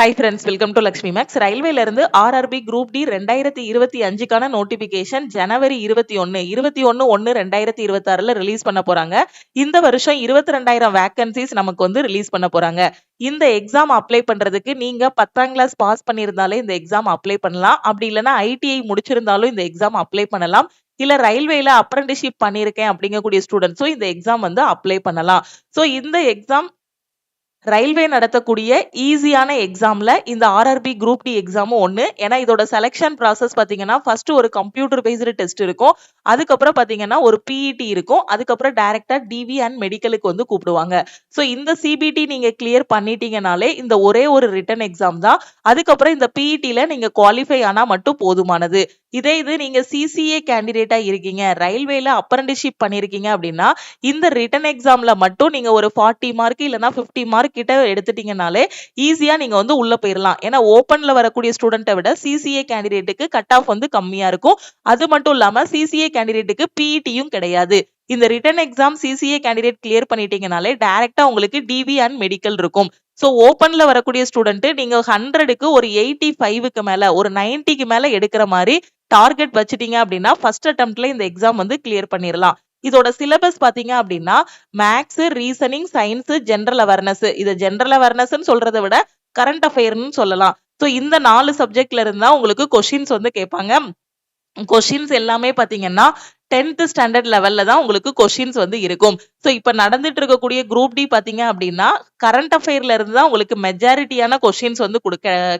Hi friends, welcome to Lakshmi maths. ரயில்வேல இருந்து RRB group D 2025க்கான நோட்டிபிகேஷன் ஜனவரி 21/2026 ரிலீஸ் பண்ண போறாங்க. இந்த வருஷம் 22,000 வேகன்சிஸ் நமக்கு வந்து ரிலீஸ் பண்ண போறாங்க. இந்த எக்ஸாம் அப்ளை பண்றதுக்கு நீங்க 10ஆம் கிளாஸ் பாஸ் பண்ணியிருந்தாலே இந்த எக்ஸாம் அப்ளை பண்ணலாம். அப்படி இல்லைன்னா ஐடிஐ முடிச்சிருந்தாலும் இந்த எக்ஸாம் அப்ளை பண்ணலாம். இல்ல ரயில்வேல அப்ரண்டிஷிப் பண்ணிருக்கேன் அப்படிங்கக்கூடிய ஸ்டூடெண்ட்ஸும் இந்த எக்ஸாம் வந்து அப்ளை பண்ணலாம். சோ இந்த எக்ஸாம் ரயில்வே நடத்தக்கூடிய ஈஸியான எக்ஸாம்ல இந்த ஆர்ஆர்பி குரூப் டி எக்ஸாமும் ஒண்ணு. ஏன்னா இதோட செலக்ஷன் ப்ராசஸ் பாத்தீங்கன்னா ஃபர்ஸ்ட் ஒரு கம்ப்யூட்டர் பேஸ்டு டெஸ்ட் இருக்கும். அதுக்கப்புறம் பாத்தீங்கன்னா ஒரு பிஇடி இருக்கும். அதுக்கப்புறம் டைரக்டா டிவி அண்ட் மெடிக்கலுக்கு வந்து கூப்பிடுவாங்க. சோ இந்த சிபிடி நீங்க கிளியர் பண்ணிட்டீங்கனாலே இந்த ஒரே ஒரு ரிட்டன் எக்ஸாம் தான். அதுக்கப்புறம் இந்த பிஇடில நீங்க குவாலிஃபை ஆனா மட்டும் போதுமானது. இதே இது நீங்க சிசிஏ கேண்டிடேட்டா இருக்கீங்க, ரயில்வேல அப்ரண்டிஷிப் பண்ணிருக்கீங்க அப்படின்னா இந்த ரிட்டன் எக்ஸாம்ல மட்டும் நீங்க ஒரு 40 மார்க் இல்லனா 50 மார்க் கிட்ட எடுத்துட்டீங்கனாலே ஈஸியா நீங்க வந்து உள்ள போயிடலாம். ஏன்னா ஓபன்ல வரக்கூடிய ஸ்டூடெண்ட்டை விட சிசிஏ கேண்டிடேட்டுக்கு கட் ஆஃப் வந்து கம்மியா இருக்கும். அது மட்டும் இல்லாம சிசிஏ கேண்டிடேட்டுக்கு பிஇடியும் கிடையாது. இந்த ரிட்டன் எக்ஸாம் சிசிஏ கேண்டிடேட் கிளியர் பண்ணிட்டீங்கனாலே டைரக்டா உங்களுக்கு டிவி அண்ட் மெடிக்கல் இருக்கும். சோ ஓபன்ல வரக்கூடிய ஸ்டூடெண்ட் நீங்க 100க்கு ஒரு 85க்கு மேல ஒரு 90க்கு மேல எடுக்கிற மாதிரி டார்கெட் வச்சிட்டீங்க அப்படின்னா ஃபர்ஸ்ட் அட்டெம்ப்ட்ல இந்த எக்ஸாம் வந்து கிளியர் பண்ணிடலாம். இதோட சிலபஸ் பாத்தீங்க அப்படின்னா maths, reasoning, science, general awareness. இது ஜெனரல் அவேர்னஸ் சொல்றதை விட கரண்ட் அஃபேர்னு சொல்லலாம். சோ இந்த 4 சப்ஜெக்ட்ல இருந்தா உங்களுக்கு கொஸ்டின்ஸ் வந்து கேட்பாங்க. கொஸ்டின்ஸ் எல்லாமே பாத்தீங்கன்னா 10th ஸ்டாண்டர்ட் லெவல்ல தான் உங்களுக்கு கொஸ்டின்ஸ் வந்து இருக்கும். சோ இப்ப நடந்துட்டு இருக்கக்கூடிய குரூப் டி பாத்தீங்க அப்படின்னா கரண்ட் அஃபேர்ல இருந்து தான் உங்களுக்கு மெஜாரிட்டியான கொஸ்டின்ஸ் வந்து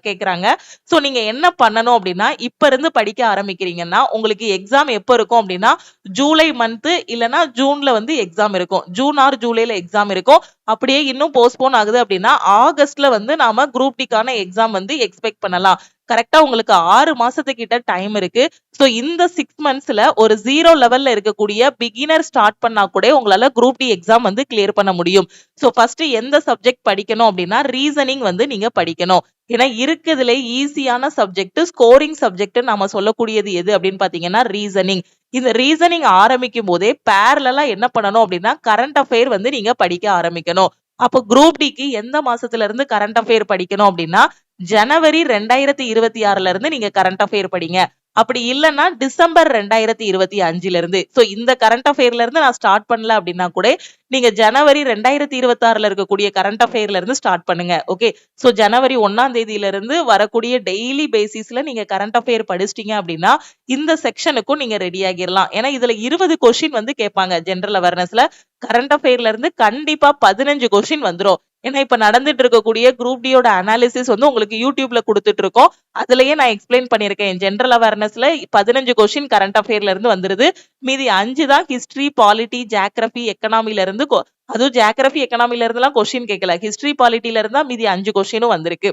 கேக்குறாங்க. சோ நீங்க என்ன பண்ணணும் அப்படின்னா இப்ப இருந்து படிக்க ஆரம்பிக்கிறீங்கன்னா உங்களுக்கு எக்ஸாம் எப்ப இருக்கும் அப்படின்னா ஜூலை மந்த் இல்லனா ஜூன்ல வந்து எக்ஸாம் இருக்கும். ஜூன் ஆர் ஜூலைல எக்ஸாம் இருக்கும். அப்படியே இன்னும் போஸ்ட்போன் ஆகுது அப்படின்னா ஆகஸ்ட்ல வந்து நாம குரூப் டிக்கான எக்ஸாம் வந்து எக்ஸ்பெக்ட் பண்ணலாம். கரெக்டா உங்களுக்கு 6 மாசத்துக்கிட்ட டைம் இருக்கு. சோ இந்த 6 மந்த்ஸ்ல ஒரு 0 லெவல்ல இருக்கக்கூடிய பிகினர் ஸ்டார்ட் பண்ணா கூட உங்களால குரூப் டி எக்ஸாம் வந்து கிளியர் பண்ண முடியும். சோ ஃபர்ஸ்ட் எந்த சப்ஜெக்ட் படிக்கணும் அப்படின்னா ரீசனிங் வந்து நீங்க படிக்கணும். ஏன்னா இருக்குதுல ஈஸியான சப்ஜெக்ட், ஸ்கோரிங் சப்ஜெக்ட் நாம சொல்லக்கூடியது எது அப்படின்னு பாத்தீங்கன்னா ரீசனிங். இந்த ரீசனிங் ஆரம்பிக்கும் போதே பேரலா என்ன பண்ணணும் அப்படின்னா கரண்ட் அஃபேர் வந்து நீங்க படிக்க ஆரம்பிக்கணும். அப்போ குரூப் டிக்கு எந்த மாசத்துல இருந்து கரண்ட் அஃபேர் படிக்கணும் அப்படின்னா ஜனவரி 2026ல இருந்து நீங்க கரண்ட் அஃபேர் படிங்க. அப்படி இல்லைன்னா டிசம்பர் 2025ல இருந்து. சோ இந்த கரண்ட் அஃபேர்ல இருந்து நான் ஸ்டார்ட் பண்ணல அப்படின்னா கூட நீங்க ஜனவரி 2026ல இருக்கக்கூடிய கரண்ட் அஃபேர்ல இருந்து ஸ்டார்ட் பண்ணுங்க. ஓகே, சோ ஜனவரி 1ஆம் தேதியில இருந்து வரக்கூடிய டெய்லி பேசிஸ்ல நீங்க கரண்ட் அஃபேர் படிச்சிட்டீங்க அப்படின்னா இந்த செக்ஷனுக்கும் நீங்க ரெடி ஆகிடலாம். ஏன்னா இதுல 20 கொஸ்டின் வந்து கேட்பாங்க. ஜெனரல் அவேர்னஸ்ல கரண்ட் அஃபேர்ல இருந்து கண்டிப்பா 15 கொஸ்டின் வந்துரும். ஏன்னா இப்ப நடந்துட்டு இருக்கக்கூடிய குரூப் டியோட அனாலிசிஸ் வந்து உங்களுக்கு யூடியூப்ல கொடுத்துட்டு இருக்கோம். அதுலயே நான் எக்ஸ்பிளைன் பண்ணிருக்கேன். ஜெனரல் அவேர்னஸ்ல 15 கொஸ்டின் கரண்ட் அஃபேர்ல இருந்து வந்துருது. மீதி 5 தான் ஹிஸ்டரி, பாலிட்டி, ஜியோகிராபி, எக்கனாமில இருந்து. அதுவும் ஜியோகிராபி, எக்கனாமில இருந்து எல்லாம் கொஸ்டின் கேட்கல. ஹிஸ்டரி, பாலிட்டில இருந்தா மீதி 5 கொஸ்டினும் வந்திருக்கு.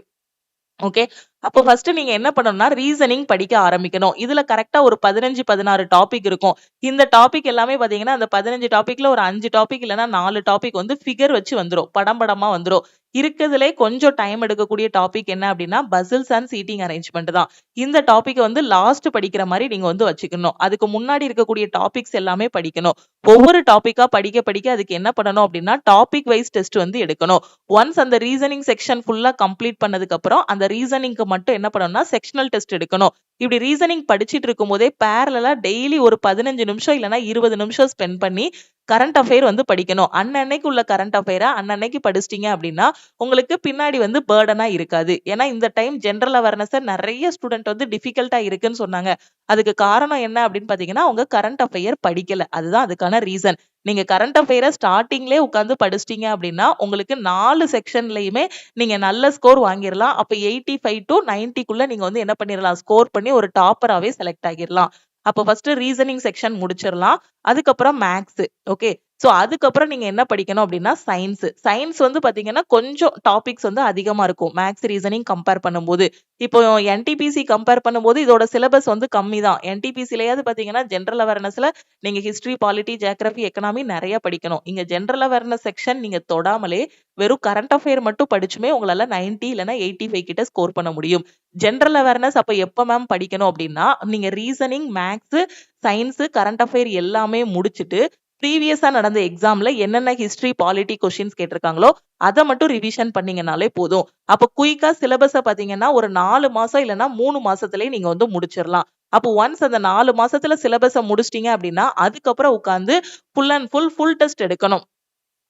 ஓகே, அப்போ ஃபர்ஸ்ட் நீங்க என்ன பண்ணணும்னா ரீசனிங் படிக்க ஆரம்பிக்கணும். இதுல கரெக்டா ஒரு 15-16 டாபிக் இருக்கும். இந்த டாபிக் எல்லாமே பாத்தீங்கன்னா அந்த 15 டாபிக்ல ஒரு 5 டாபிக் இல்லைன்னா 4 டாபிக் வந்து ஃபிகர் வச்சு வந்துரும், படம் படமா வந்துரும். இருக்கிறதுலே கொஞ்சம் டைம் எடுக்கக்கூடிய டாபிக் என்ன அப்படின்னா பசில்ஸ் அண்ட் சீட்டிங் அரேஞ்ச்மெண்ட் தான். இந்த டாபிக் வந்து லாஸ்ட் படிக்கிற மாதிரி நீங்க வந்து வச்சுக்கணும். அதுக்கு முன்னாடி இருக்கக்கூடிய டாபிக்ஸ் எல்லாமே படிக்கணும். ஒவ்வொரு டாபிக்கா படிக்க படிக்க அதுக்கு என்ன பண்ணணும் அப்படின்னா டாபிக் வைஸ் டெஸ்ட் வந்து எடுக்கணும். ஒன்ஸ் அந்த ரீசனிங் செக்ஷன் ஃபுல்லா கம்ப்ளீட் பண்ணதுக்கு அப்புறம் அந்த ரீசனிங்க்கு மட்டும் என்ன பண்ணணும்னா செக்ஷனல் டெஸ்ட் எடுக்கணும். இப்படி ரீசனிங் படிச்சிட்டு இருக்கும் போதே பேரலா டெய்லி ஒரு 15 நிமிஷம் இல்லைன்னா 20 நிமிஷம் ஸ்பெண்ட் பண்ணி கரண்ட் அஃபேர் வந்து படிக்கணும். அன்னன்னைக்கு உள்ள கரண்ட் அஃபேரை அன்னன்னைக்கு படிச்சிட்டீங்க அப்படின்னா உங்களுக்கு பின்னாடி வந்து பேர்டனா இருக்காது. ஏன்னா இந்த டைம் ஜெனரல் அவேர்னஸ் நிறைய ஸ்டூடெண்ட் வந்து டிஃபிகல்ட்டா இருக்குன்னு சொன்னாங்க. அதுக்கு காரணம் என்ன அப்படின்னு பாத்தீங்கன்னா அவங்க கரண்ட் அஃபேர் படிக்கல. அதுதான் அதுக்கான ரீசன். நீங்க கரண்ட் அஃபேரை ஸ்டார்டிங்லேயே உட்காந்து படிச்சிட்டீங்க அப்படின்னா உங்களுக்கு 4 செக்ஷன்லயுமே நீங்க நல்ல ஸ்கோர் வாங்கிடலாம். அப்ப 85 to 90க்குள்ள நீங்க வந்து என்ன பண்ணிடலாம், ஸ்கோர் பண்ணி ஒரு டாப்பராவே செலக்ட் ஆகிடலாம். அப்ப ஃபர்ஸ்ட் ரீசனிங் செக்ஷன் முடிச்சிடலாம். அதுக்கப்புறம் மேக்ஸ். ஓகே, சோ அதுக்கப்புறம் நீங்க என்ன படிக்கணும் அப்படின்னா சயின்ஸ். சயின்ஸ் வந்து பாத்தீங்கன்னா கொஞ்சம் டாபிக்ஸ் வந்து அதிகமா இருக்கும் மேக்ஸ், ரீசனிங் கம்பேர் பண்ணும்போது. இப்போ என்டிபிசி கம்பேர் பண்ணும்போது இதோட சிலபஸ் வந்து கம்மி தான். என்டிபிசிலயாவது பாத்தீங்கன்னா ஜெனரல் அவேர்னஸ்ல நீங்க ஹிஸ்டரி, பாலிட்டி, ஜியோகிராபி, எக்கனாமி நிறைய படிக்கணும். இங்க ஜெனரல் அவேர்னஸ் செக்ஷன் நீங்க தொடாமலே வெறும் கரண்ட் அஃபேர் மட்டும் படிச்சுமே உங்களால 90 இல்லைன்னா 85 கிட்ட ஸ்கோர் பண்ண முடியும். ஜெனரல் அவேர்னஸ் அப்ப எப்ப மேம் படிக்கணும் அப்படின்னா நீங்க reasoning, maths, science, current affair எல்லாமே முடிச்சுட்டு ப்ரீவியஸா நடந்த எக்ஸாம்ல என்னென்ன ஹிஸ்டரி பாலிட்டி கொஸ்டின்ஸ் கேட்டிருக்காங்களோ அதை மட்டும் ரிவிஷன் பண்ணீங்கனாலே போதும். அப்போ குயிக்கா சிலபஸை பாத்தீங்கன்னா ஒரு 4 மாசம் இல்லைன்னா 3 மாசத்துலயே நீங்க வந்து முடிச்சிடலாம். அப்போ ஒன்ஸ் அந்த 4 மாசத்துல சிலபஸை முடிச்சிட்டீங்க அப்படின்னா அதுக்கப்புறம் உட்காந்து ஃபுல் அண்ட் ஃபுல் டெஸ்ட் எடுக்கணும்.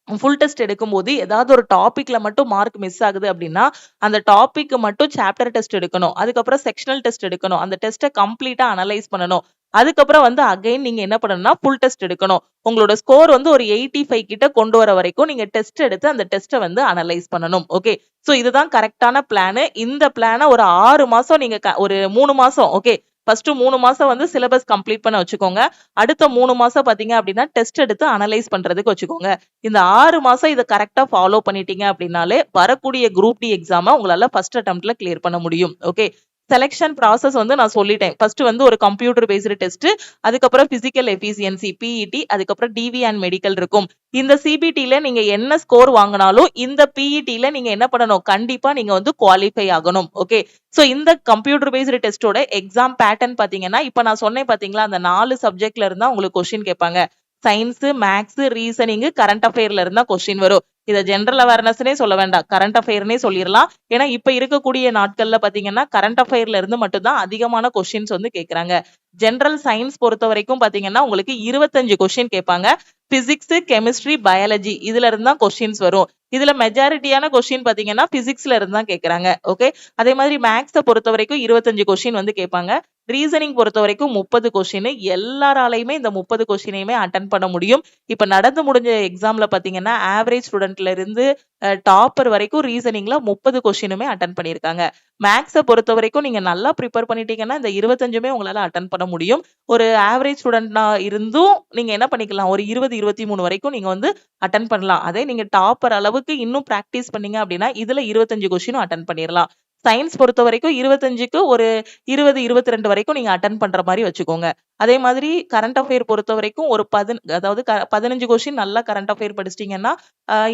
ஃபுல் டெஸ்ட் எடுக்கும்போது ஏதாவது ஒரு டாபிக்ல மட்டும் மார்க் மிஸ் ஆகுது அப்படின்னா அந்த டாபிக் மட்டும் சாப்டர் டெஸ்ட் எடுக்கணும். அதுக்கப்புறம் செக்ஷனல் டெஸ்ட் எடுக்கணும். அந்த டெஸ்ட்டை கம்ப்ளீட்டா அனலைஸ் பண்ணணும். அதுக்கப்புறம் வந்து அகைன் நீங்க என்ன பண்ணணும்னா ஃபுல் டெஸ்ட் எடுக்கணும். உங்களோட ஸ்கோர் வந்து ஒரு 85 கிட்ட கொண்டு வர வரைக்கும் நீங்க டெஸ்ட் எடுத்து அந்த டெஸ்ட்டை வந்து அனலைஸ் பண்ணணும். ஓகே, சோ இதுதான் கரெக்டான பிளான். இந்த பிளானை ஒரு 6 மாசம் நீங்க ஒரு 3 மாசம் ஓகே ஃபர்ஸ்ட் 3 மாசம் வந்து சிலபஸ் கம்ப்ளீட் பண்ண வச்சுக்கோங்க. அடுத்த 3 மாசம் பாத்தீங்க அப்படின்னா டெஸ்ட் எடுத்து அனலைஸ் பண்றதுக்கு வச்சுக்கோங்க. இந்த 6 மாசம் இதை கரெக்டா ஃபாலோ பண்ணிட்டீங்க அப்படின்னாலே வரக்கூடிய குரூப் டி எக்ஸாமை உங்களால ஃபர்ஸ்ட் அட்டெம்ப்ட்ல கிளியர் பண்ண முடியும். ஓகே, செலக்ஷன் ப்ராசஸ் வந்து நான் சொல்லிட்டேன். ஃபர்ஸ்ட் வந்து ஒரு கம்ப்யூட்டர் பேஸ்டு டெஸ்ட், அதுக்கப்புறம் பிசிக்கல் எஃபிசியன்சி பிஇடி, அதுக்கப்புறம் டிவி அண்ட் மெடிக்கல் இருக்கும். இந்த சிபிடில நீங்க என்ன ஸ்கோர் வாங்கினாலும் இந்த பிஇடில நீங்க என்ன பண்ணணும், கண்டிப்பா நீங்க வந்து குவாலிஃபை ஆகணும். ஓகே, சோ இந்த கம்ப்யூட்டர் பேஸ்டு டெஸ்டோட எக்ஸாம் பேட்டர்ன் பாத்தீங்கன்னா இப்ப நான் சொன்னேன் பாத்தீங்களா, அந்த 4 சப்ஜெக்ட்ல இருந்தா உங்களுக்கு கொஸ்டின் கேட்பாங்க. சயின்ஸ், மேக்ஸ், ரீசனிங், கரண்ட் அஃபேர்ல இருந்தா கொஸ்டின் வரும். இத ஜெனரல் அவேர்னஸ்னே சொல்ல வேண்டாம், கரண்ட் அஃபேர்னே சொல்லிடலாம். ஏன்னா இப்ப இருக்கக்கூடிய நாட்கள்ல பாத்தீங்கன்னா கரண்ட் அஃபேர்ல இருந்து மட்டும்தான் அதிகமான கொஸ்டின்ஸ் வந்து கேக்குறாங்க. ஜெனரல் சயின்ஸ் பொறுத்த வரைக்கும் பாத்தீங்கன்னா உங்களுக்கு 25 கொஸ்டின் கேட்பாங்க. பிசிக்ஸ், கெமிஸ்ட்ரி, பயாலஜி இதுல இருந்தா கொஸ்டின்ஸ் வரும். இதுல மெஜாரிட்டியான கொஸ்டின் பாத்தீங்கன்னா பிசிக்ஸ்ல இருந்தா கேக்குறாங்க. ஓகே, அதே மாதிரி மேக்ஸை பொறுத்த வரைக்கும் 25 கொஸ்டின் வந்து கேட்பாங்க. ரீசனிங் பொறுத்த வரைக்கும் 30 கொஸ்டின். எல்லாராலையுமே இந்த 30 கொஸ்டினையுமே அட்டன் பண்ண முடியும். இப்ப நடந்து முடிஞ்ச எக்ஸாம்ல பாத்தீங்கன்னா ஆவரேஜ் ஸ்டூடெண்ட்ல இருந்து டாப்பர் வரைக்கும் ரீசனிங்ல 30 கொஸ்டினுமே அட்டன் பண்ணிருக்காங்க. மேக்ஸை பொறுத்த வரைக்கும் நீங்க நல்லா ப்ரிப்பேர் பண்ணிட்டீங்கன்னா இந்த 25மே உங்களால அட்டன் பண்ண முடியும். ஒரு ஆவரேஜ் ஸ்டூடெண்ட்னா இருந்தும் நீங்க என்ன பண்ணிக்கலாம், ஒரு 20-23 வரைக்கும் நீங்க வந்து அட்டன் பண்ணலாம். அதே நீங்க டாப்பர் அளவுக்கு இன்னும் பிராக்டிஸ் பண்ணீங்க அப்படின்னா இதுல 25 கொஸ்டினும் அட்டன் பண்ணிடலாம். சயின்ஸ் பொறுத்த வரைக்கும் 25க்கு ஒரு 20-22 வரைக்கும் நீங்க அட்டன் பண்ற மாதிரி வச்சுக்கோங்க. அதே மாதிரி கரண்ட் அஃபேர் பொறுத்த வரைக்கும் ஒரு 15 கொஸ்டின் நல்லா கரண்ட் அஃபேர் படிச்சிட்டீங்கன்னா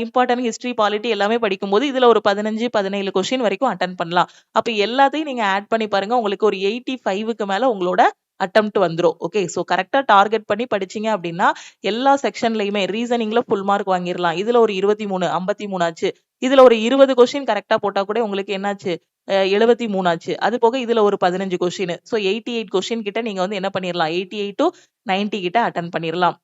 இம்பார்ட்டன்ட் ஹிஸ்டரி பாலிட்டி எல்லாமே படிக்கும்போது இதுல ஒரு 15-17 கொஸ்டின் வரைக்கும் அட்டன் பண்ணலாம். அப்ப எல்லாத்தையும் நீங்க ஆட் பண்ணி பாருங்க, உங்களுக்கு ஒரு 85க்கு மேல உங்களோட அட்டெம்ப்ட் வந்துரும். ஓகே, சோ கரெக்டா டார்கெட் பண்ணி படிச்சீங்க அப்படின்னா எல்லா செக்ஷன்லயுமே ரீசனிங்ல ஃபுல் மார்க் வாங்கிடலாம். இதுல ஒரு 23 53 ஆச்சு. இதுல ஒரு 20 கொஸ்டின் கரெக்டா போட்டா கூட உங்களுக்கு என்னாச்சு, 73 ஆச்சு. அது போக இதுல ஒரு 15 கொஸ்டின். சோ 88 கொஸ்டின் கிட்ட நீங்க வந்து என்ன பண்ணிடலாம், 88 to 90 கிட்ட அட்டன் பண்ணிடலாம்.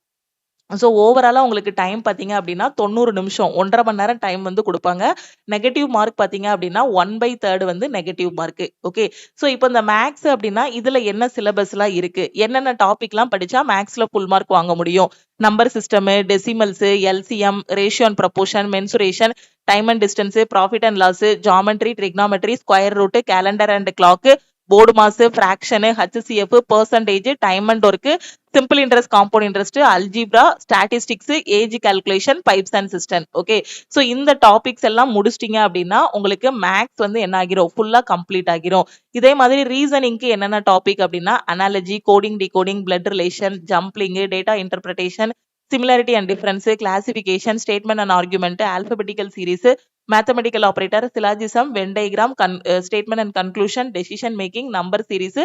சோ ஓவராலா உங்களுக்கு டைம் பாத்தீங்க அப்படின்னா 90 நிமிஷம், 1.5 மணி நேரம் டைம் வந்து கொடுப்பாங்க. நெகட்டிவ் மார்க் பாத்தீங்க அப்படின்னா 1/3 வந்து நெகட்டிவ் மார்க். ஓகே, சோ இப்போ இந்த மேக்ஸ் அப்படின்னா இதுல என்ன சிலபஸ் எல்லாம் இருக்கு, என்னென்ன டாபிக் எல்லாம் படிச்சா மேக்ஸ்ல ஃபுல் மார்க் வாங்க முடியும், number system, decimals, LCM, ratio and proportion, mensuration, time and distance, profit and loss, geometry, trigonometry, square root, calendar and clock, BODMAS, fraction, HCF, percentage, time and work, simple interest, compound interest, algebra, statistics, age calculation, pipes and cistern. Okay, so இந்த topics எல்லாம் முடிச்சிட்டீங்க அப்படின்னா உங்களுக்கு maths வந்து என்ன ஆகிரும், ஃபுல்லா complete ஆகிரும். இதே மாதிரி ரீசனிங்க்கு என்னென்ன டாபிக் அப்படின்னா analogy, coding, decoding, blood relation, jumbling, data interpretation, similarity and difference, classification, statement and argument, alphabetical series, mathematical operator, syllogism, Venn diagram, statement and conclusion, decision making, number series,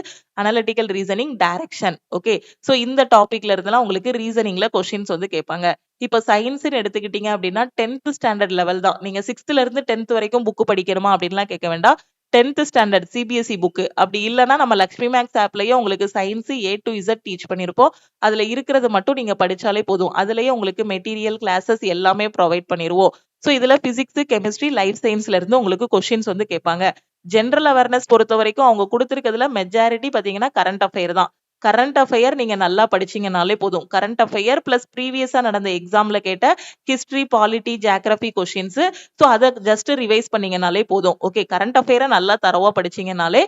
analytical reasoning, direction. Okay, so இந்த டாபிக்ல இருந்தெல்லாம் உங்களுக்கு ரீசனிங்ல questions வந்து கேட்பாங்க. இப்ப சயின்ஸ்னு எடுத்துக்கிட்டீங்க அப்படின்னா 10th standard level தான். நீங்க 6th இருந்து 10th வரைக்கும் புக் படிக்கணுமா அப்படின்லாம் கேட்க வேண்டாம். 10th ஸ்டாண்டர்ட் சிபிஎஸ்இ புக், அப்படி இல்லைன்னா நம்ம லக்ஷ்மி மேக்ஸ் ஆப்லயே உங்களுக்கு science A to Z teach பண்ணிருப்போம். அதுல இருக்கிறது மட்டும் நீங்க படிச்சாலே போதும். அதுலயே உங்களுக்கு மெட்டீரியல், கிளாஸஸ் எல்லாமே ப்ரொவைட் பண்ணிருவோம். சோ இதுல பிசிக்ஸ், கெமிஸ்ட்ரி, லைஃப் சயின்ஸ்ல இருந்து உங்களுக்கு கொஸ்டின்ஸ் வந்து கேட்பாங்க. ஜெனரல் அவேர்னஸ் பொறுத்த வரைக்கும் அவங்க கொடுத்திருக்கிறதுல மெஜாரிட்டி பாத்தீங்கன்னா கரண்ட் அஃபேர் தான். கரண்ட் அஃபேர் நீங்க நல்லா படிச்சீங்கனாலே போதும். கரண்ட் அஃபேர் பிளஸ் ப்ரீவியஸா நடந்த எக்ஸாம்ல கேட்ட history, polity, geography questions, so அதை ஜஸ்ட் ரிவைஸ் பண்ணீங்கனாலே போதும். ஓகே, கரண்ட் அஃபேரை நல்லா தரவா படிச்சீங்கனாலே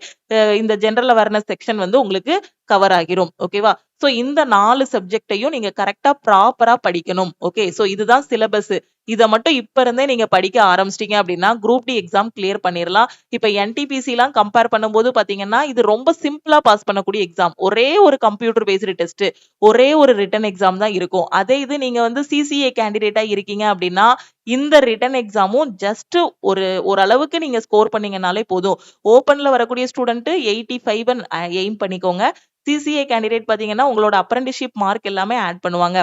இந்த ஜெனரல் அவேர்னஸ் செக்ஷன் வந்து உங்களுக்கு கவர் ஆகிரும். ஓகேவா, சோ இந்த 4 சப்ஜெக்டையும் நீங்க கரெக்டா ப்ராப்பரா படிக்கணும். ஓகே, சோ இதுதான் சிலபஸ். இத மட்டும் இப்ப இருந்தே நீங்க படிக்க ஆரம்பிச்சிட்டீங்க அப்படின்னா குரூப் டி எக்ஸாம் கிளியர் பண்ணிடலாம். இப்ப என்டிபிசி எல்லாம் கம்பேர் பண்ணும்போது பாத்தீங்கன்னா இது ரொம்ப சிம்பிளா பாஸ் பண்ணக்கூடிய எக்ஸாம். ஒரே ஒரு கம்ப்யூட்டர் பேஸ்டு டெஸ்ட், ஒரே ஒரு ரிட்டன் எக்ஸாம் தான் இருக்கும். அதே இது நீங்க வந்து சிசிஏ கேண்டிடேட்டா இருக்கீங்க அப்படின்னா இந்த ரிட்டன் எக்ஸாமும் ஜஸ்ட் ஓரளவுக்கு நீங்க ஸ்கோர் பண்ணீங்கனாலே போதும். ஓபன்ல வரக்கூடிய ஸ்டூடெண்ட் 85 எய்ம் பண்ணிக்கோங்க. சிசிஏ கேண்டிடேட் பாத்தீங்கன்னா உங்களோட அப்ரெண்டிஸ்ஷிப் மார்க் எல்லாமே ஆட் பண்ணுவாங்க.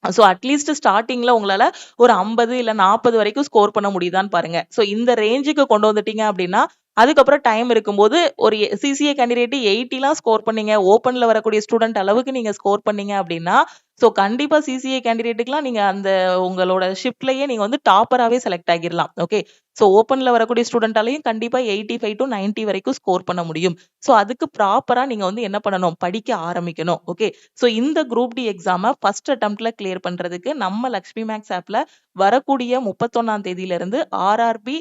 ஸோ அட்லீஸ்ட் ஸ்டார்ட்டிங்ல உங்களால ஒரு 50 இல்ல 40 வரைக்கும் ஸ்கோர் பண்ண முடியுதான்னு பாருங்க. ஸோ இந்த ரேஞ்சுக்கு கொண்டு வந்துட்டீங்க அப்படின்னா, அதுக்கப்புறம் டைம் இருக்கும்போது ஒரு சிசிஏ கேண்டிடேட் 80லாம் ஸ்கோர் பண்ணீங்க. ஓப்பன்ல வரக்கூடிய ஸ்டூடெண்ட் அளவுக்கு நீங்க ஸ்கோர் பண்ணீங்க அப்படின்னா, ஸோ கண்டிப்பா சிசிஏ கேண்டிடேட்டுக்குலாம் நீங்க அந்த உங்களோட ஷிஃப்ட்லயே நீங்க வந்து டாப்பராவே செலக்ட் ஆகிரலாம். ஓகே. ஸோ ஓப்பன்ல வரக்கூடிய ஸ்டூடெண்ட்டாலயும் கண்டிப்பா 85 to 90 வரைக்கும் ஸ்கோர் பண்ண முடியும். ஸோ அதுக்கு ப்ராப்பரா நீங்க வந்து என்ன பண்ணணும்? படிக்க ஆரம்பிக்கணும். ஓகே. ஸோ இந்த குரூப் டி எக்ஸாம ஃபர்ஸ்ட் அட்டெம்ப்ட்ல கிளியர் பண்றதுக்கு நம்ம லக்ஷ்மி மேக்ஸ் ஆப்ல வரக்கூடிய 31ஆம் தேதியிலிருந்து ஆர்ஆர்பி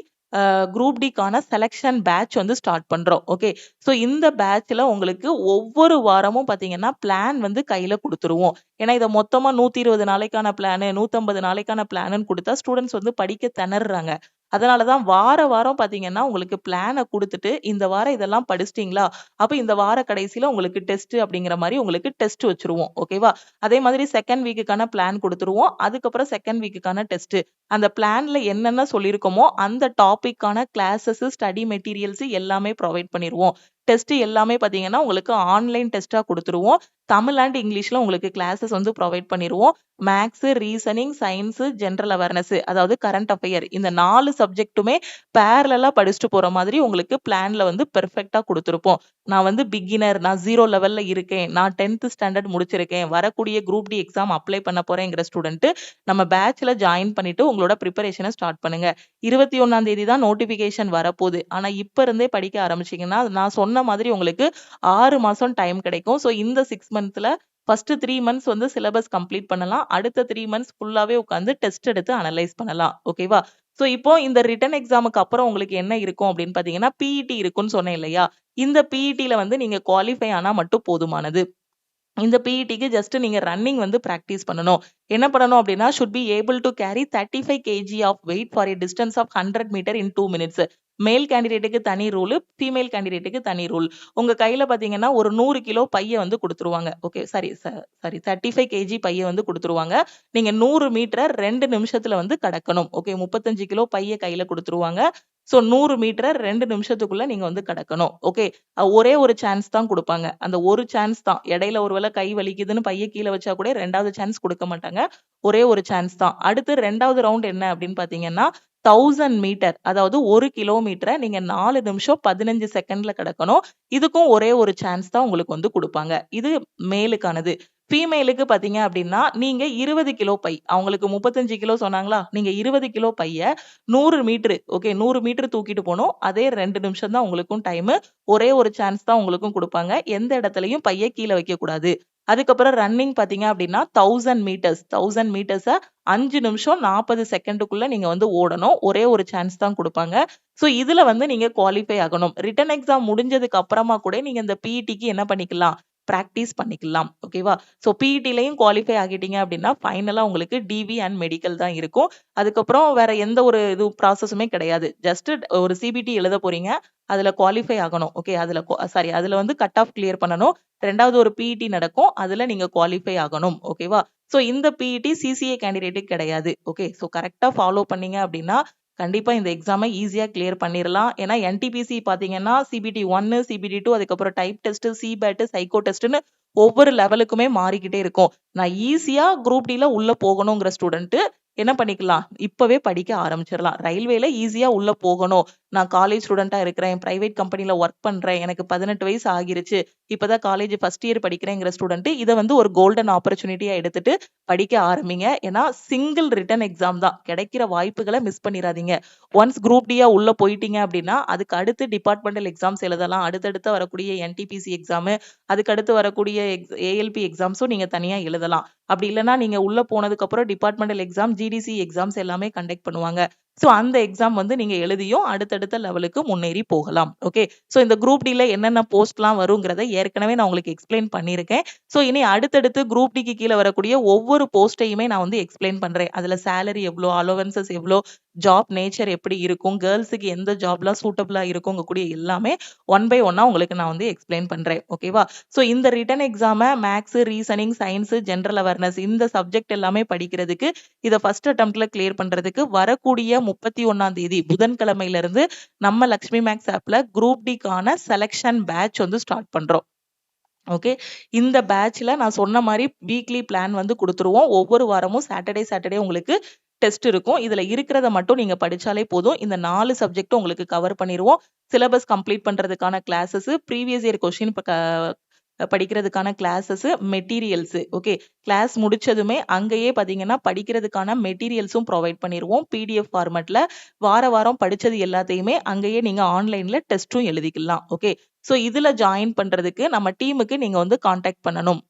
குரூப் டிக்கான செலக்ஷன் பேட்ச் வந்து ஸ்டார்ட் பண்றோம். ஓகே. ஸோ இந்த பேட்ச்ல உங்களுக்கு ஒவ்வொரு வாரமும் பாத்தீங்கன்னா பிளான் வந்து கையில குடுத்துருவோம். ஏன்னா இத மொத்தமா 120 நாளைக்கான பிளானு, 150 நாளைக்கான பிளானுன்னு குடுத்தா ஸ்டூடண்ட்ஸ் வந்து படிக்க திணறுறாங்க. அதனால தான் வாரம் பாத்தீங்கன்னா உங்களுக்கு பிளான குடுத்துட்டு, இந்த வாரம் இதெல்லாம் படிச்சிட்டீங்களா? அப்ப இந்த வார கடைசியில உங்களுக்கு டெஸ்ட் அப்படிங்கிற மாரி உங்களுக்கு டெஸ்ட் வச்சுருவோம். ஓகேவா? அதே மாதிரி 2ண்ட் வீக்குக்கான பிளான் குடுத்துருவோம். அதுக்கப்புறம் 2ண்ட் வீக்குக்கான டெஸ்ட். அந்த பிளான்ல என்னென்ன சொல்லியிருக்கோமோ, அந்த டாபிக்கான கிளாஸஸ், ஸ்டடி மெட்டீரியல்ஸ் எல்லாமே ப்ரொவைட் பண்ணிருவோம். டெஸ்ட் எல்லாமே பார்த்தீங்கன்னா, உங்களுக்கு ஆன்லைன் டெஸ்ட்டா குடுத்துருவோம். தமிழ் அண்ட் இங்கிலீஷ்ல உங்களுக்கு கிளாஸஸ் வந்து ப்ரொவைட் பண்ணிருவோம். Maths, reasoning, science, general awareness அதாவது கரண்ட் அஃபயர் இந்த 4 சப்ஜெக்ட்டுமே பேரலலா படிச்சுட்டு போற மாதிரி உங்களுக்கு பிளான்ல வந்து பெர்ஃபெக்ட்டா குடுத்திருப்போம். நான் வந்து பிகினர், நான் 0 லெவல்ல இருக்கேன். நான் 10th ஸ்டாண்டர்ட் முடிச்சிருக்கேன். வரக்கூடிய குரூப் டி எக்ஸாம் அப்ளை பண்ண போறேங்கிற ஸ்டூடண்ட் நம்ம பேட்ச்ல ஜாயின் பண்ணிட்டு உங்களோட பிரிப்பரேஷன ஸ்டார்ட் பண்ணுங்க. 21ஆம் தேதி தான் நோட்டிஃபிகேஷன் வரப்போது. ஆனா இப்ப இருந்தே படிக்க ஆரம்பிச்சீங்கன்னா, நான் சொன்ன மாதிரி உங்களுக்கு 6 மாசம் டைம் கிடைக்கும். ஸோ இந்த 6 மந்த்ல ஃபர்ஸ்ட் 3 மந்த்ஸ் வந்து சிலபஸ் கம்ப்ளீட் பண்ணலாம். அடுத்த 3 மந்த்ஸ் ஃபுல்லாவே உட்கார்ந்து டெஸ்ட் எடுத்து அனலைஸ் பண்ணலாம். ஓகேவா? ஸோ இப்போ இந்த ரிட்டன் எக்ஸாமுக்கு அப்புறம் உங்களுக்கு என்ன இருக்கும் அப்படின்னு பார்த்தீங்கன்னா, பிஇடி இருக்குன்னு சொன்னேன் இல்லையா? இந்த பிஇடில வந்து நீங்க குவாலிஃபை ஆனா மட்டும் போதுமானது. இந்த பிஇடிக்கு ஜஸ்ட் நீங்க ரன்னிங் வந்து பிராக்டிஸ் பண்ணணும். என்ன பண்ணணும் அப்படின்னா, should be able to carry 35 KG of weight for a distance of 100 metre in 2 minutes. Male கேண்டிடேட்டுக்கு தனி ரூல், ஃபீமேல் கேண்டிடேட்டுக்கு தனி ரூல். உங்க கையில பாத்தீங்கன்னா ஒரு 100 கிலோ பைய வந்து குடுத்துருவாங்க. ஓகே சாரி 35 கேஜி பைய வந்து குடுத்துருவாங்க. நீங்க 100 மீட்டர 2 நிமிஷத்துல வந்து கடக்கணும். ஓகே 35 கிலோ பைய கையில குடுத்துருவாங்க. சோ 100 மீட்டர 2 நிமிஷத்துக்குள்ள நீங்க வந்து கடக்கணும். ஓகே. ஒரே ஒரு சான்ஸ் தான் குடுப்பாங்க. அந்த ஒரு சான்ஸ் தான். இடையில ஒருவேள கை வலிக்குதுன்னு பைய கீழ வச்சா கூட 2வது சான்ஸ் குடுக்க மாட்டாங்க. ஒரே ஒரு சான்ஸ் தான். அடுத்து 2வது ரவுண்ட் என்ன அப்படின்னு பாத்தீங்கன்னா, 1000 மீட்டர் அதாவது 1 கிலோமீட்டர நீங்க 4 நிமிஷம் 15 செகண்ட்ல கடக்கணும். இதுக்கும் ஒரே ஒரு சான்ஸ் தான் உங்களுக்கு வந்து குடுப்பாங்க. இது மேலுக்கானது. ஃபீமேலுக்கு பாத்தீங்க அப்படின்னா, நீங்க 20 கிலோ பை. அவங்களுக்கு 35 கிலோ சொன்னாங்களா? நீங்க 20 கிலோ பைய 100 மீட்டர் ஓகே 100 மீட்டர் தூக்கிட்டு போணும். அதே 2 நிமிஷம் தான் உங்களுக்கும் டைமு. ஒரே ஒரு சான்ஸ் தான் உங்களுக்கும் குடுப்பாங்க. எந்த இடத்துலயும் பைய கீழ வைக்கக்கூடாது. அதுக்கப்புறம் ரன்னிங் பாத்தீங்க அப்படின்னா 1000 மீட்டர்ஸ 5 நிமிஷம் 40 செகண்டுக்குள்ள நீங்க வந்து ஓடணும். ஒரே ஒரு சான்ஸ் தான் குடுப்பாங்க. சோ இதுல வந்து நீங்க குவாலிஃபை ஆகணும். ரிட்டன் எக்ஸாம் முடிஞ்சதுக்கு அப்புறமா கூட நீங்க இந்த பிஇடிக்கு என்ன பண்ணிக்கலாம்? பிராக்டிஸ் பண்ணிக்கலாம். ஓகேவா? சோ பிஇடிலயும் குவாலிஃபை ஆகிட்டீங்க அப்படின்னா, ஃபைனலா உங்களுக்கு டிவி அண்ட் மெடிக்கல் தான் இருக்கும். அதுக்கப்புறம் வேற எந்த ஒரு இது ப்ராசஸுமே கிடையாது. ஜஸ்ட் ஒரு சிபிடி எழுத போறீங்க. அதுல குவாலிஃபை ஆகணும். ஓகே. அதுல வந்து கட் ஆஃப் கிளியர் பண்ணணும். 2வது ஒரு பிஇடி நடக்கும். அதுல நீங்க குவாலிஃபை ஆகணும். ஓகேவா? சோ இந்த பிஇடி சிசிஏ கேண்டிடேட்டுக்கு கிடையாது. ஓகே. சோ கரெக்ட்டா ஃபாலோ பண்ணீங்க அப்படின்னா, கண்டிப்பா இந்த எக்ஸாம ஈஸியா கிளியர் பண்ணிரலாம். ஏன்னா என்டிபிசி பாத்தீங்கன்னா, சிபிடி 1, சிபிடி 2 அதுக்கப்புறம் டைப் டெஸ்ட், சிபேட், சைக்கோ டெஸ்ட்ன்னு ஒவ்வொரு லெவலுக்குமே மாறிக்கிட்டே இருக்கும். நான் ஈஸியா குரூப் டில உள்ள போகணுங்கிற ஸ்டூடண்ட் என்ன பண்ணிக்கலாம்? இப்பவே படிக்க ஆரம்பிச்சிரலாம். ரயில்வேல ஈஸியா உள்ள போகணும். நான் காலேஜ் ஸ்டூடெண்ட்டா இருக்கிறேன். பிரைவேட் கம்பெனில வொர்க் பண்றேன். எனக்கு 18 வயசு ஆகிருச்சு. இப்பதான் காலேஜ் ஃபர்ஸ்ட் இயர் படிக்கிறேங்கிற ஸ்டூடண்ட் இத வந்து ஒரு கோல்டன் ஆப்பர்ச்சுனிட்டியா எடுத்துட்டு படிக்க ஆரம்பிங்க. ஏன்னா சிங்கிள் ரிட்டன் எக்ஸாம் தான். கிடைக்கிற வாய்ப்புகள மிஸ் பண்ணிராதீங்க. ஒன்ஸ் குரூப் டியா உள்ள போயிட்டீங்க அப்படின்னா, அதுக்கு அடுத்து டிபார்ட்மெண்டல் எக்ஸாம்ஸ் எழுதலாம். அடுத்தடுத்து வரக்கூடிய என்டிபிசி எக்ஸாம், அதுக்கு அடுத்து வரக்கூடிய ஏஎல்பி எக்ஸாம்ஸும் நீங்க தனியா எழுதலாம். அப்படி இல்லன்னா நீங்க உள்ள போனதுக்கு அப்புறம் டிபார்ட்மெண்டல் எக்ஸாம், ஜிடிசி எக்ஸாம்ஸ் எல்லாமே கண்டக்ட் பண்ணுவாங்க. சோ அந்த எக்ஸாம் வந்து நீங்க எழுதியும் அடுத்தடுத்த லெவலுக்கு முன்னேறி போகலாம். ஓகே. சோ இந்த குரூப் டில என்னென்ன போஸ்ட்லாம் வருங்கிறத ஏற்கனவே நான் உங்களுக்கு எக்ஸ்பிளைன் பண்ணியிருக்கேன். சோ இனி அடுத்தடுத்து குரூப் டிக்கு கீழ வரக்கூடிய ஒவ்வொரு போஸ்ட்டையுமே நான் வந்து எக்ஸ்பிளைன் பண்றேன். அதுல சேலரி எவ்ளோ, அலோவன்சஸ் எவ்ளோ, ஜாப் நேச்சர் எப்படி இருக்கும், கேர்ள்ஸுக்கு எந்த ஜாப்லாம் சூட்டபிளா இருக்குங்க கூடிய எல்லாமே ஒன் பை ஒன்னா உங்களுக்கு நான் வந்து எக்ஸ்பிளைன் பண்றேன். ஓகேவா? சோ இந்த ரிட்டன் எக்ஸாம maths, reasoning, science, general awareness இந்த சப்ஜெக்ட் எல்லாமே படிக்கிறதுக்கு இத ஃபர்ஸ்ட் அட்டெம்ப்ட்ல கிளியர் பண்றதுக்கு வரக்கூடிய 31ஆம் தேதி புதன்கிழமையில இருந்து நம்ம லக்ஷ்மி மேக்ஸ் ஆப்ல குரூப் டிக்கான செலக்ஷன் பேட்ச் வந்து ஸ்டார்ட் பண்றோம். ஓகே. இந்த பேட்ச்ல நான் சொன்ன மாரி வீக்லி பிளான் வந்து குடுத்துருவோம். ஒவ்வொரு வாரமும் சாட்டர்டே உங்களுக்கு டெஸ்ட் இருக்கும். இதுல இருக்கிறத மட்டும் நீங்க படிச்சாலே போதும். இந்த 4 சப்ஜெக்டும் உங்களுக்கு கவர் பண்ணிருவோம். சிலபஸ் கம்ப்ளீட் பண்றதுக்கான கிளாஸஸ், ப்ரீவியஸ் இயர் கொஸ்டின் படிக்கிறதுக்கான கிளாஸஸ், மெட்டீரியல்ஸ். ஓகே. கிளாஸ் முடிச்சதுமே அங்கேயே பார்த்தீங்கன்னா, படிக்கிறதுக்கான மெட்டீரியல்ஸும் ப்ரொவைட் பண்ணிருவோம். பிடிஎஃப் ஃபார்மட்ல வாரம் படிச்சது எல்லாத்தையுமே அங்கேயே நீங்க ஆன்லைன்ல டெஸ்ட்டும் எழுதிக்கலாம். ஓகே. ஸோ இதுல ஜாயின் பண்றதுக்கு நம்ம டீமுக்கு நீங்க வந்து கான்டாக்ட் பண்ணணும்.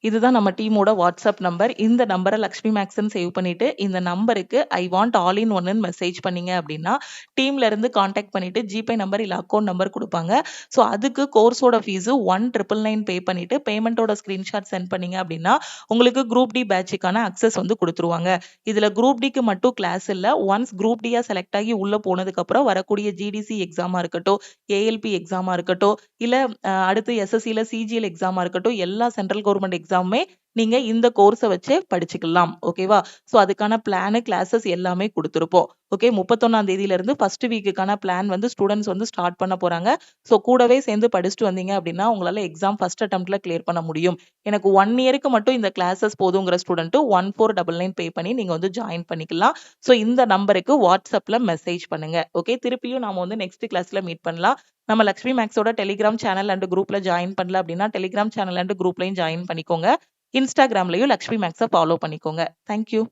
இதுதான் நம்ம டீமோட வாட்ஸ்அப் நம்பர். இந்த நம்பர லக்ஷ்மி மேக்ஸ்ன்னு சேவ் பண்ணிட்டு, இந்த நம்பருக்கு ஐ வாண்ட் ஆல் இன் ஒன்னுன்னு மெசேஜ் பண்ணீங்க அப்படின்னா, டீம்ல இருந்து கான்டாக்ட் பண்ணிட்டு ஜிபே நம்பர் இல்ல அக்கவுண்ட் நம்பர் குடுப்பாங்க. ஸோ அதுக்கு கோர்ஸோட ஃபீஸ் 1999 பே பண்ணிட்டு, பேமெண்ட்டோட ஸ்கிரீன்ஷாட் சென்ட் பண்ணீங்க அப்படின்னா, உங்களுக்கு குரூப் டி பேட்சுக்கான அக்சஸ் வந்து குடுத்துருவாங்க. இதுல குரூப் டிக்கு மட்டும் கிளாஸ் இல்ல. ஒன்ஸ் குரூப் டியா செலக்ட் ஆகி உள்ள போனதுக்கு அப்புறம் வரக்கூடிய ஜிடிசி எக்ஸாமா இருக்கட்டும், ஏஎல்பி எக்ஸாமா இருக்கட்டும், இல்ல அடுத்து எஸ்எஸ்சில சிஜிஎல் எக்ஸாமா இருக்கட்டும், எல்லா சென்ட்ரல் கவர்ன்மெண்ட் எக்ஸாமுமே நீங்க இந்த கோர்ஸ வச்சே படிச்சுக்கலாம். ஓகேவா? சோ அதுக்கான பிளான், கிளாஸஸ் எல்லாமே குடுத்திருப்போம். ஓகே. 31ஆம் தேதியில இருந்து ஃபர்ஸ்ட் வீக்குக்கான பிளான் வந்து ஸ்டூடண்ட்ஸ் வந்து ஸ்டார்ட் பண்ண போறாங்க. சோ கூடவே சேர்ந்து படிச்சுட்டு வந்தீங்க அப்படின்னா, உங்களால எக்ஸாம் ஃபர்ஸ்ட் அட்டெம்ப்ட்ல கிளியர் பண்ண முடியும். எனக்கு 1 இயருக்கு மட்டும் இந்த கிளாஸஸ் போதுங்கிற ஸ்டூடண்ட் 1499 பே பண்ணி நீங்க வந்து ஜாயின் பண்ணிக்கலாம். சோ இந்த நம்பருக்கு வாட்ஸ்அப்ல மெசேஜ் பண்ணுங்க. ஓகே. திருப்பியும் நாம வந்து நெக்ஸ்ட் கிளாஸ்ல மீட் பண்ணலாம். நம்ம லக்ஷ்மி மேக்ஸோட டெலிகிராம் சேனல் அண்ட் குரூப்ல ஜாயின் பண்ணல அப்படின்னா, டெலிகிராம் சேனல் அண்ட் குரூப்லயும் ஜாயின் பண்ணிக்கோங்க. இன்ஸ்டாகிராம்லயும் லக்ஷ்மி மேக்ஸ ஃபாலோ பண்ணிக்கோங்க. Thank you.